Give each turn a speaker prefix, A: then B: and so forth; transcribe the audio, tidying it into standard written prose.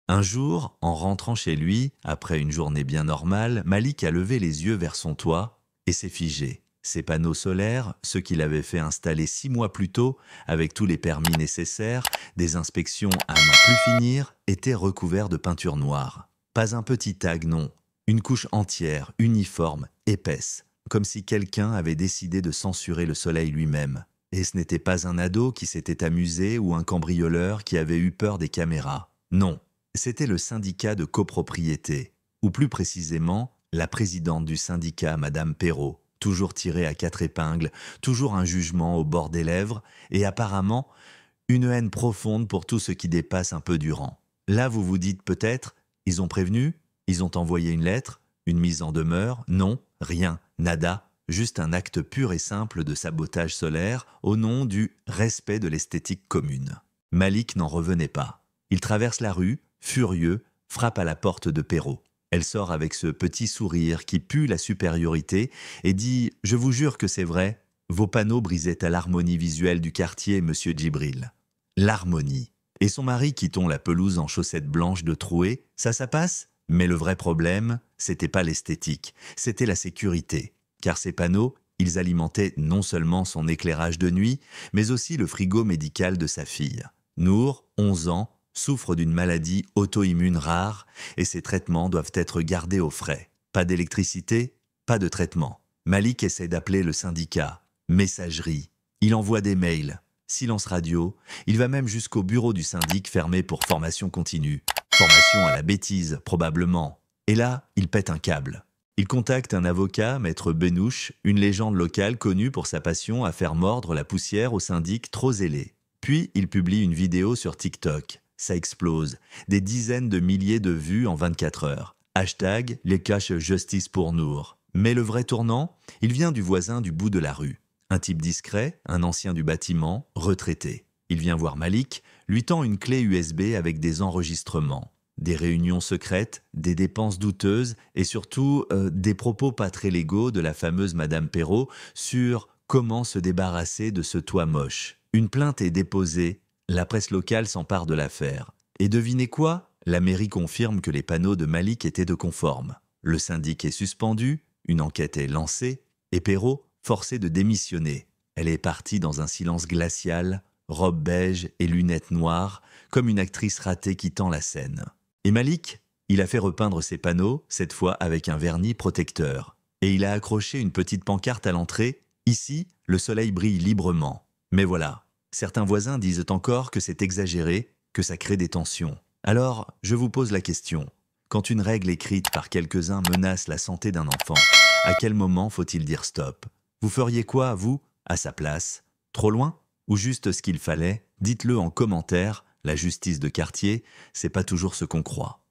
A: Un jour, en rentrant chez lui, après une journée bien normale, Malik a levé les yeux vers son toit et s'est figé. Ses panneaux solaires, ceux qu'il avait fait installer 6 mois plus tôt, avec tous les permis nécessaires, des inspections à n'en plus finir, étaient recouverts de peinture noire. Pas un petit tag, non. Une couche entière, uniforme, épaisse, comme si quelqu'un avait décidé de censurer le soleil lui-même. Et ce n'était pas un ado qui s'était amusé ou un cambrioleur qui avait eu peur des caméras. Non, c'était le syndicat de copropriété, ou plus précisément, la présidente du syndicat, Madame Perrault, toujours tirée à 4 épingles, toujours un jugement au bord des lèvres, et apparemment, une haine profonde pour tout ce qui dépasse un peu du rang. Là, vous vous dites peut-être, ils ont prévenu, ils ont envoyé une lettre, une mise en demeure, non, rien, nada, juste un acte pur et simple de sabotage solaire au nom du respect de l'esthétique commune. Malik n'en revenait pas. Il traverse la rue, furieux, frappe à la porte de Perrault. Elle sort avec ce petit sourire qui pue la supériorité et dit « Je vous jure que c'est vrai, vos panneaux brisaient à l'harmonie visuelle du quartier, monsieur Djibril. » L'harmonie. Et son mari qui tond la pelouse en chaussettes blanches de trouée, ça passe? Mais le vrai problème, c'était pas l'esthétique, c'était la sécurité. Car ces panneaux, ils alimentaient non seulement son éclairage de nuit, mais aussi le frigo médical de sa fille. Nour, 11 ans, souffre d'une maladie auto-immune rare et ses traitements doivent être gardés au frais. Pas d'électricité, pas de traitement. Malik essaie d'appeler le syndicat. Messagerie. Il envoie des mails. Silence radio. Il va même jusqu'au bureau du syndic fermé pour formation continue. Formation à la bêtise, probablement. Et là, il pète un câble. Il contacte un avocat, maître Benouche, une légende locale connue pour sa passion à faire mordre la poussière au syndic trop zélé. Puis, il publie une vidéo sur TikTok. Ça explose. Des dizaines de milliers de vues en 24 heures. Hashtag les caches justice pour Nour. Mais le vrai tournant, il vient du voisin du bout de la rue. Un type discret, un ancien du bâtiment, retraité. Il vient voir Malik, lui tend une clé USB avec des enregistrements. Des réunions secrètes, des dépenses douteuses et surtout des propos pas très légaux de la fameuse Madame Perrault sur comment se débarrasser de ce toit moche. Une plainte est déposée, la presse locale s'empare de l'affaire. Et devinez quoi? La mairie confirme que les panneaux de Malik étaient de conformes. Le syndic est suspendu, une enquête est lancée, et Perrault, forcée de démissionner. Elle est partie dans un silence glacial, robe beige et lunettes noires, comme une actrice ratée qui tend la scène. Et Malik, il a fait repeindre ses panneaux, cette fois avec un vernis protecteur. Et il a accroché une petite pancarte à l'entrée. Ici, le soleil brille librement. Mais voilà, certains voisins disent encore que c'est exagéré, que ça crée des tensions. Alors, je vous pose la question. Quand une règle écrite par quelques-uns menace la santé d'un enfant, à quel moment faut-il dire stop? Vous feriez quoi, vous, à sa place? Trop loin? Ou juste ce qu'il fallait? Dites-le en commentaire. La justice de quartier, c'est pas toujours ce qu'on croit.